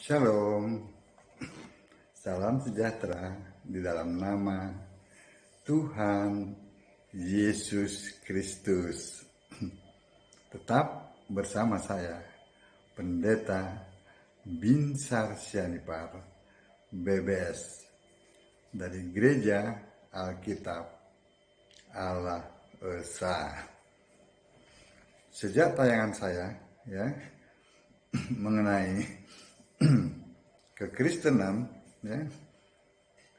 Shalom, salam sejahtera di dalam nama Tuhan Yesus Kristus. Tetap bersama saya, Pendeta Binsar Sianipar, BBS, dari Gereja Alkitab Allah Esa. Sejak tayangan saya mengenai kekristenan,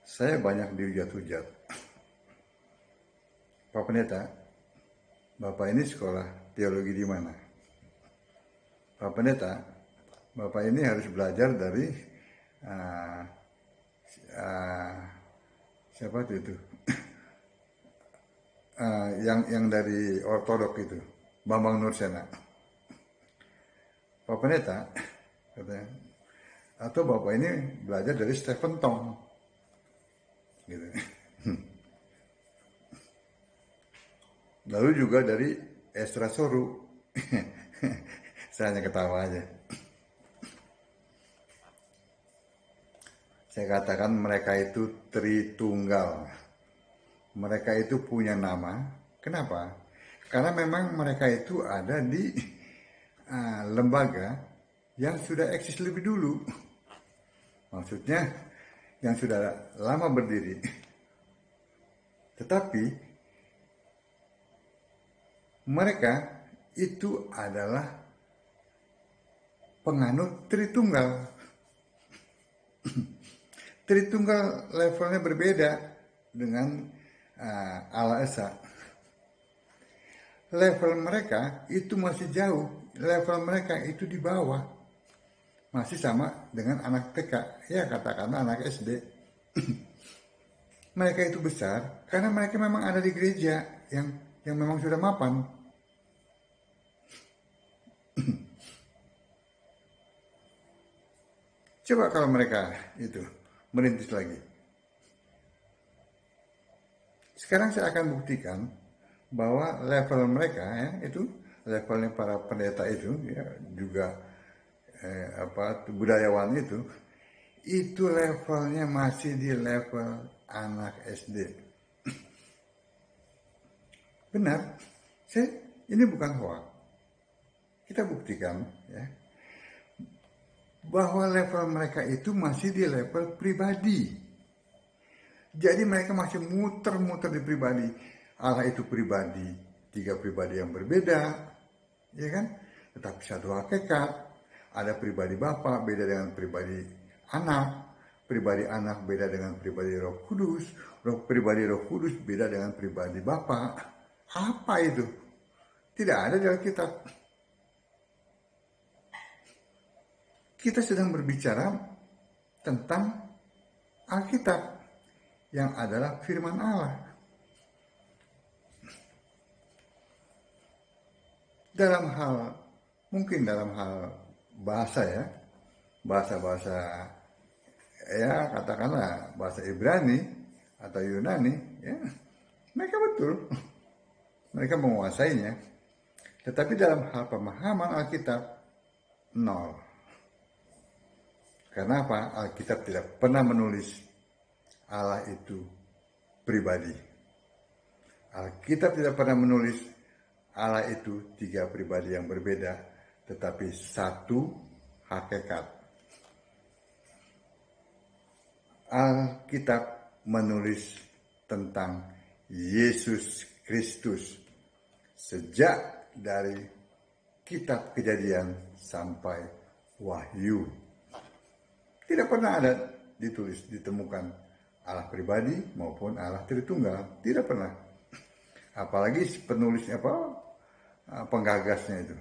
saya banyak dihujat-hujat. Pak Pendeta, Bapak ini sekolah teologi di mana? Pak Pendeta, Bapak ini harus belajar dari siapa itu? yang dari ortodok itu, Bambang Nursena. Pak Pendeta, katanya, atau Bapak ini belajar dari Stephen Tong, gitu. Lalu juga dari Esra Soru. Saya hanya ketawa aja. Saya katakan mereka itu Tritunggal. Mereka itu punya nama. Kenapa? Karena memang mereka itu ada di lembaga yang sudah eksis lebih dulu. Maksudnya yang sudah lama berdiri. Tetapi mereka itu adalah penganut Tritunggal. Tritunggal levelnya berbeda dengan Allah Esa. Level mereka itu masih jauh. Level mereka itu di bawah. Masih sama dengan anak TK. Ya katakanlah anak SD. Mereka itu besar karena mereka memang ada di gereja yang memang sudah mapan. Coba kalau mereka itu merintis lagi. Sekarang saya akan buktikan bahwa level mereka itu levelnya para pendeta itu juga budayawan itu levelnya masih di level anak SD. Benar, ini bukan hoax. Kita buktikan bahwa level mereka itu masih di level pribadi. Jadi mereka masih muter-muter di pribadi. Allah itu pribadi, 3 pribadi yang berbeda, ya kan? Tetapi satu hakikat. Ada pribadi Bapa beda dengan pribadi anak, pribadi anak beda dengan pribadi Roh Kudus, pribadi Roh Kudus beda dengan pribadi Bapa. Apa itu? Tidak ada di Alkitab. Kita sedang berbicara tentang Alkitab yang adalah firman Allah. Mungkin dalam hal bahasa bahasa katakanlah bahasa Ibrani atau Yunani, mereka betul, mereka menguasainya. Tetapi dalam hal pemahaman Alkitab, nol. Karena apa? Alkitab tidak pernah menulis Allah itu pribadi. Alkitab tidak pernah menulis Allah itu 3 pribadi yang berbeda, tetapi satu hakikat. Alkitab menulis tentang Yesus Kristus sejak dari kitab Kejadian sampai Wahyu. Tidak pernah ada ditemukan Allah pribadi maupun Allah Tritunggal, tidak pernah. Apalagi penulisnya penggagasnya itu.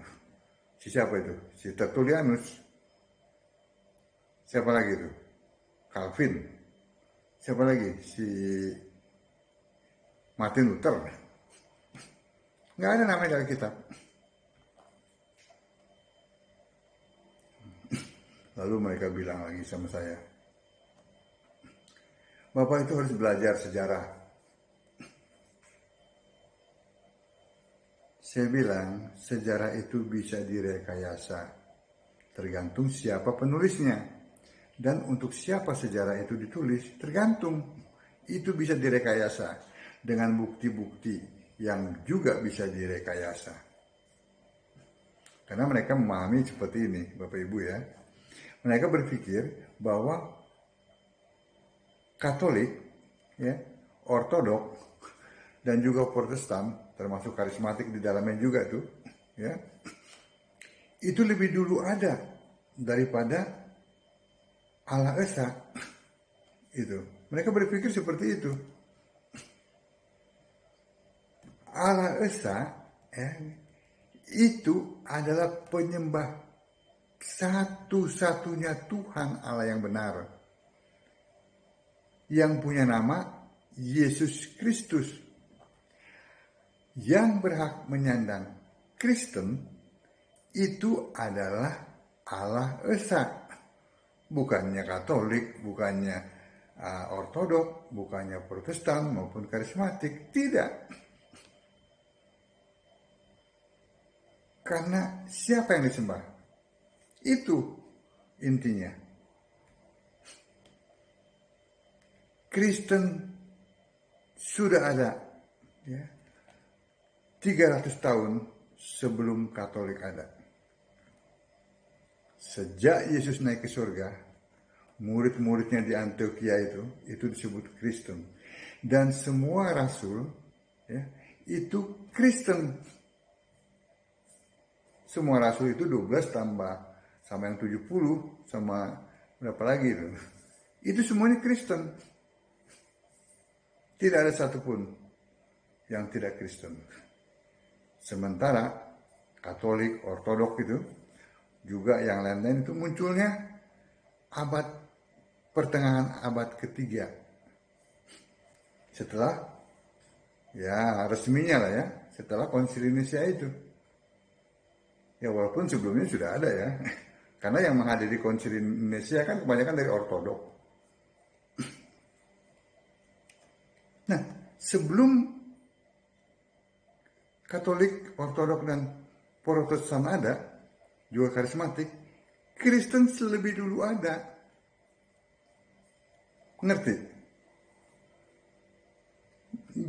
Siapa itu? Si Tertullianus. Siapa lagi itu? Calvin. Siapa lagi? Si Martin Luther. Nggak ada namanya dalam kitab. Lalu mereka bilang lagi sama saya, Bapak itu harus belajar sejarah. Saya bilang, sejarah itu bisa direkayasa. Tergantung siapa penulisnya. Dan untuk siapa sejarah itu ditulis tergantung. Itu bisa direkayasa dengan bukti-bukti yang juga bisa direkayasa. Karena mereka memahami seperti ini, Bapak Ibu ya. Mereka berpikir bahwa Katolik, ya, Ortodok, dan juga Protestan, termasuk karismatik di dalamnya juga tuh, ya, itu lebih dulu ada daripada Allah Esa. Itu. Mereka berpikir seperti itu. Allah Esa, ya, itu adalah penyembah satu-satunya Tuhan Allah yang benar, yang punya nama Yesus Kristus, yang berhak menyandang Kristen itu adalah Allah Esa, bukannya Katolik, bukannya Ortodok, bukannya Protestan maupun karismatik, tidak. Karena siapa yang disembah? Itu intinya. Kristen sudah ada, ya, 300 tahun sebelum Katolik ada. Sejak Yesus naik ke surga, murid-muridnya di Antioquia itu disebut Kristen. Dan semua rasul, ya, itu Kristen. Semua rasul itu 12 tambah sama yang 70 sama berapa lagi itu. Itu semuanya Kristen. Tidak ada satupun yang tidak Kristen. Sementara Katolik, Ortodok itu juga yang lain-lain itu munculnya pertengahan abad ketiga. Setelah, ya resminya lah ya, setelah Konsili Nicea itu. Ya walaupun sebelumnya sudah ada ya. Karena yang menghadiri Konsili Nicea kan kebanyakan dari Ortodok. Nah, sebelum Katolik, Ortodok, dan Protestan ada, juga karismatik, Kristen lebih dulu ada. Ngerti?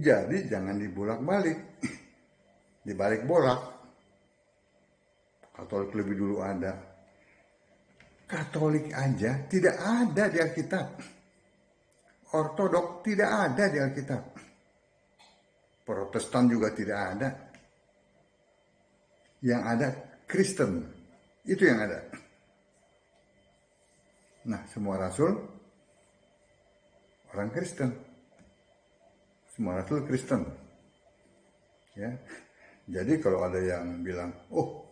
Jadi jangan dibolak-balik. Dibalik bolak. Katolik lebih dulu ada. Katolik aja tidak ada di Alkitab. Ortodok tidak ada di Alkitab. Protestan juga tidak ada. Yang ada Kristen. Itu yang ada. Nah, semua rasul orang Kristen. Semua rasul Kristen. Ya. Jadi kalau ada yang bilang, oh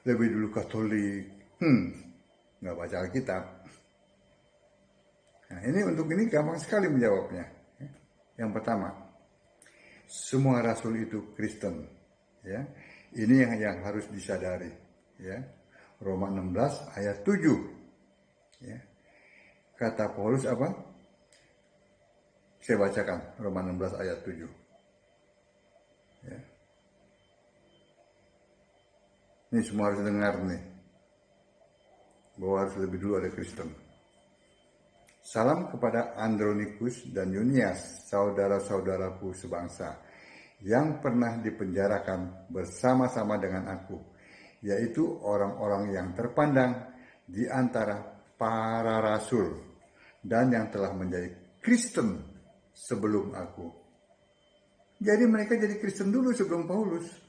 lebih dulu Katolik, nggak baca Alkitab. Nah, ini gampang sekali menjawabnya. Yang pertama, semua rasul itu Kristen. Ya, ini yang harus disadari. Ya, Roma 16 ayat 7. Ya, kata Paulus apa? Saya bacakan Roma 16 ayat 7. Ya. Ini semua harus dengar nih. Bahwa harus lebih dulu ada Kristen. Salam kepada Andronikus dan Yunias, saudara-saudaraku sebangsa, yang pernah dipenjarakan bersama-sama dengan aku, yaitu orang-orang yang terpandang di antara para rasul, dan yang telah menjadi Kristen sebelum aku. Jadi mereka jadi Kristen dulu sebelum Paulus.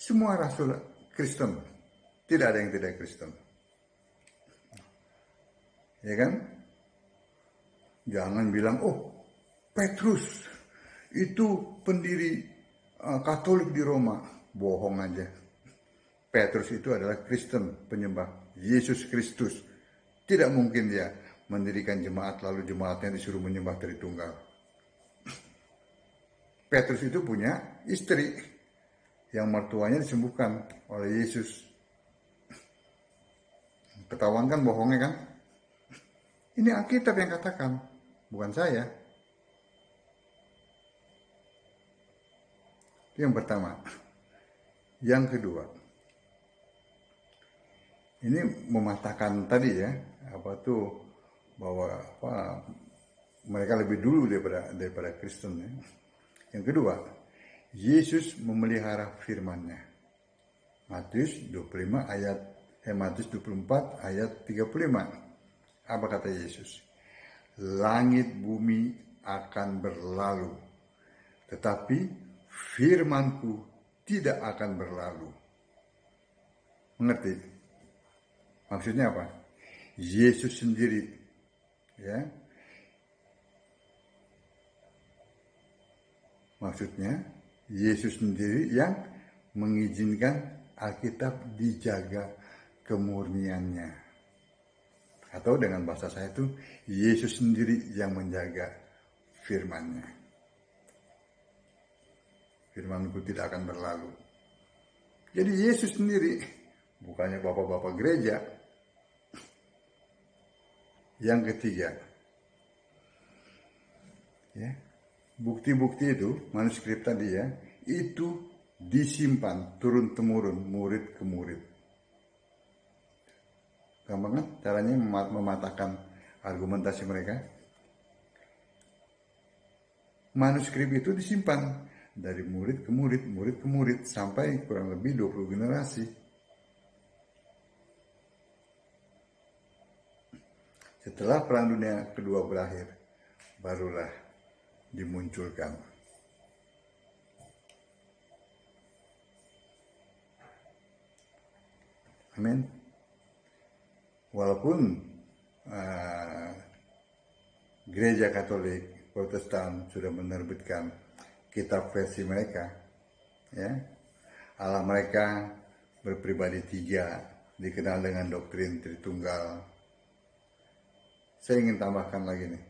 Semua rasul Kristen. Tidak ada yang tidak Kristen. Ya kan? Jangan bilang, oh Petrus itu pendiri Katolik di Roma. Bohong aja. Petrus itu adalah Kristen, penyembah Yesus Kristus. Tidak mungkin dia mendirikan jemaat lalu jemaatnya disuruh menyembah Tritunggal. Petrus itu punya istri yang mertuanya disembuhkan oleh Yesus. Ketahuan kan bohongnya kan? Ini Alkitab yang katakan, bukan saya. Itu yang pertama. Yang kedua, Ini mematahkan tadi ya, bahwa mereka lebih dulu daripada Kristen ya. Yang kedua, Yesus memelihara firman-Nya. Matius 24 ayat 35. Apa kata Yesus? Langit bumi akan berlalu, tetapi firman-Ku tidak akan berlalu. Mengerti? Maksudnya apa? Yesus sendiri, ya. Maksudnya Yesus sendiri yang mengizinkan Alkitab dijaga kemurniannya. Atau dengan bahasa saya itu, Yesus sendiri yang menjaga firman-Nya. Firman-Ku tidak akan berlalu. Jadi Yesus sendiri, bukannya bapak-bapak gereja. Yang ketiga, ya, bukti-bukti itu, manuskrip tadi ya, itu disimpan turun-temurun, murid ke murid. Gampang kan caranya mematahkan argumentasi mereka? Manuskrip itu disimpan dari murid ke murid, sampai kurang lebih 20 generasi. Setelah Perang Dunia Kedua berakhir, barulah dimunculkan. Amin. Walaupun Gereja Katolik, Protestan sudah menerbitkan kitab versi mereka, ya, Allah mereka berpribadi tiga, dikenal dengan doktrin Tritunggal. Saya ingin tambahkan lagi nih.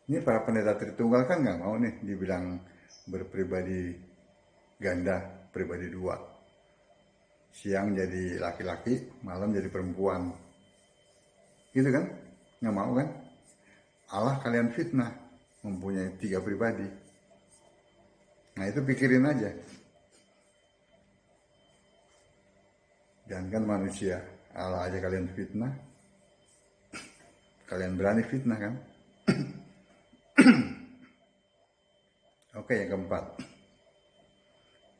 Ini para pendeta Tritunggal kan nggak mau nih dibilang berpribadi ganda, pribadi dua. Siang jadi laki-laki, malam jadi perempuan. Gitu kan? Nggak mau kan? Allah kalian fitnah, mempunyai tiga pribadi. Nah itu pikirin aja. Jangan manusia, Allah aja kalian fitnah. Kalian berani fitnah kan? Oke, yang keempat.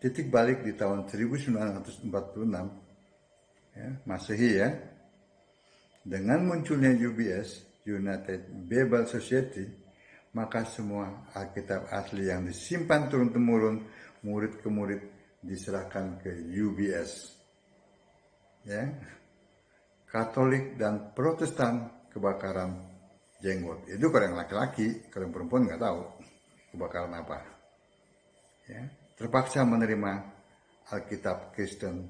Titik balik di tahun 1946, ya, Masehi ya. Dengan munculnya UBS, United Bible Society, maka semua Alkitab asli yang disimpan turun-temurun, murid ke murid, diserahkan ke UBS. Ya. Katolik dan Protestan kebakaran jenggot. Itu kalau yang laki-laki, kalau yang perempuan nggak tahu kebakaran apa. Ya. Terpaksa menerima Alkitab Kristen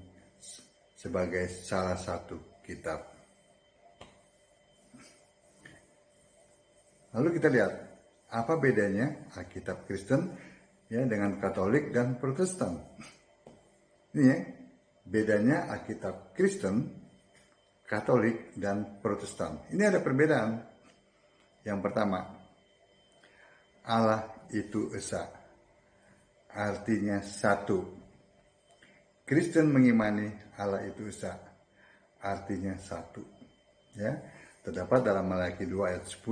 sebagai salah satu kitab. Lalu kita lihat apa bedanya Alkitab Kristen ya dengan Katolik dan Protestan. Ini ya, bedanya Alkitab Kristen, Katolik dan Protestan. Ini ada perbedaan. Yang pertama, Allah itu esa. Artinya satu. Kristen mengimani Allah itu esa, artinya satu. Ya, terdapat dalam Malaki 2 ayat 10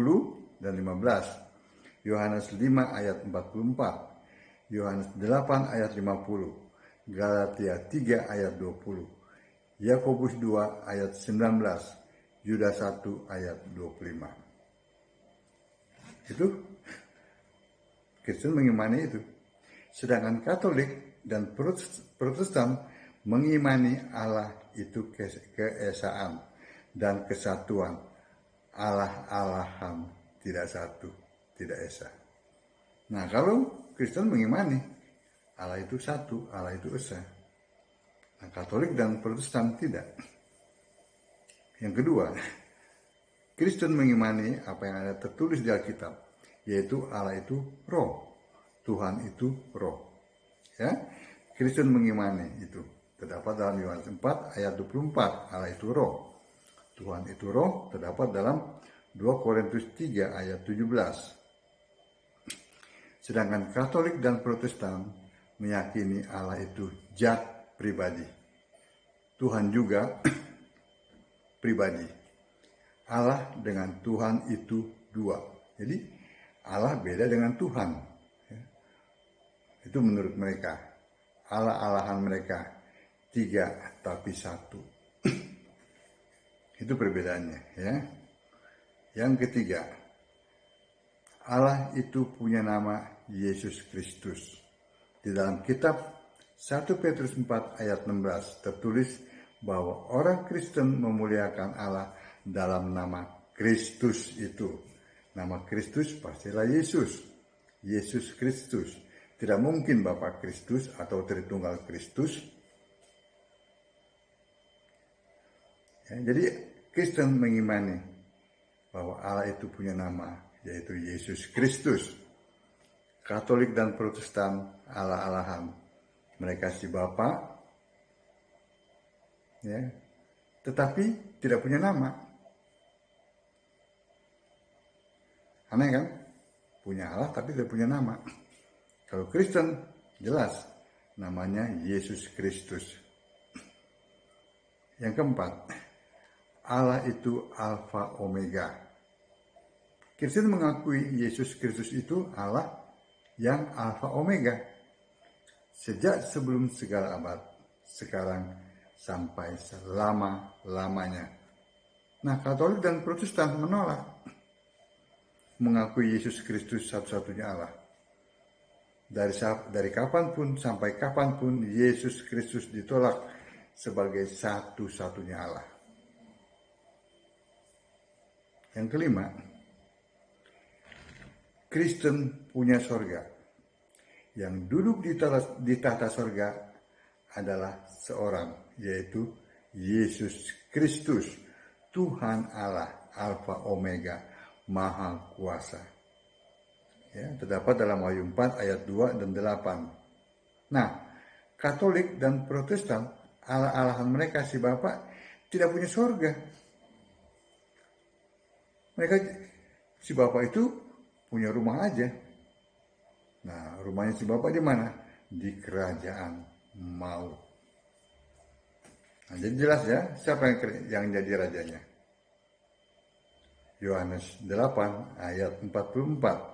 dan 15, Yohanes 5 ayat 44, Yohanes 8 ayat 50, Galatia 3 ayat 20, Yakobus 2 ayat 19, Yudas 1 ayat 25. Itu Kristen mengimani itu. Sedangkan Katolik dan Protestan mengimani Allah itu keesaan dan kesatuan. Allah-Allahan, tidak satu, tidak esa. Nah, kalau Kristen mengimani Allah itu satu, Allah itu esa. Nah, Katolik dan Protestan tidak. Yang kedua, Kristen mengimani apa yang ada tertulis di Alkitab, yaitu Allah itu roh. Tuhan itu roh. Ya, Kristen mengimani itu. Terdapat dalam Yohanes 4 ayat 24, Allah itu roh. Tuhan itu roh, terdapat dalam 2 Korintus 3 ayat 17. Sedangkan Katolik dan Protestan meyakini Allah itu zat pribadi. Tuhan juga pribadi. Allah dengan Tuhan itu dua. Jadi Allah beda dengan Tuhan. Itu menurut mereka. Allah-Allahan mereka tiga tapi satu. Itu perbedaannya, ya. Yang ketiga, Allah itu punya nama Yesus Kristus. Di dalam kitab 1 Petrus 4 ayat 16 tertulis bahwa orang Kristen memuliakan Allah dalam nama Kristus itu. Nama Kristus pastilah Yesus. Yesus Kristus. Tidak mungkin Bapa Kristus atau Tritunggal Kristus. Ya, jadi Kristen mengimani bahwa Allah itu punya nama, yaitu Yesus Kristus. Katolik dan Protestan Allah-Allahan. Mereka si Bapa, ya, tetapi tidak punya nama. Aneh kan? Punya Allah tapi tidak punya nama. Kalau Kristen, jelas namanya Yesus Kristus. Yang keempat, Allah itu Alfa Omega. Kristen mengakui Yesus Kristus itu Allah yang Alfa Omega. Sejak sebelum segala abad, sekarang sampai selama-lamanya. Nah, Katolik dan Protestan menolak mengakui Yesus Kristus satu-satunya Allah. Dari kapanpun sampai kapanpun Yesus Kristus ditolak sebagai satu-satunya Allah. Yang kelima, Kristen punya sorga. Yang duduk di tahta sorga adalah seorang, yaitu Yesus Kristus, Tuhan Allah, Alfa Omega, Maha Kuasa. Ya, terdapat dalam Wahyu 4 ayat 2 dan 8. Nah, Katolik dan Protestan, Allah-Allahan mereka si Bapa tidak punya sorga. Mereka si Bapa itu punya rumah aja. Nah, rumahnya si Bapa di mana? Di kerajaan maut. Nah, jadi jelas ya, siapa yang jadi rajanya? Yohanes 8 ayat 44.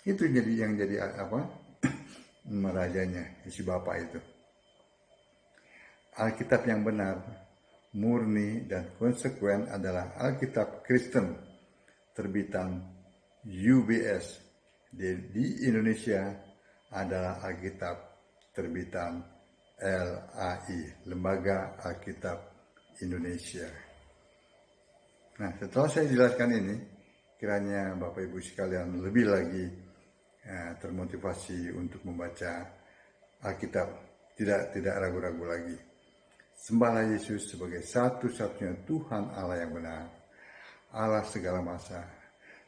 Itu yang jadi apa? Rajanya, si Bapa itu. Alkitab yang benar, murni dan konsekuen adalah Alkitab Kristen terbitan UBS. Di Indonesia adalah Alkitab terbitan LAI, Lembaga Alkitab Indonesia. Nah, setelah saya jelaskan ini, kiranya Bapak Ibu sekalian lebih lagi termotivasi untuk membaca Alkitab, tidak ragu-ragu lagi. Sembahlah Yesus sebagai satu-satunya Tuhan Allah yang benar, Allah segala masa,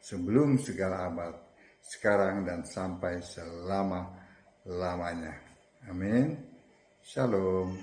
sebelum segala abad, sekarang dan sampai selama-lamanya. Amin. Shalom.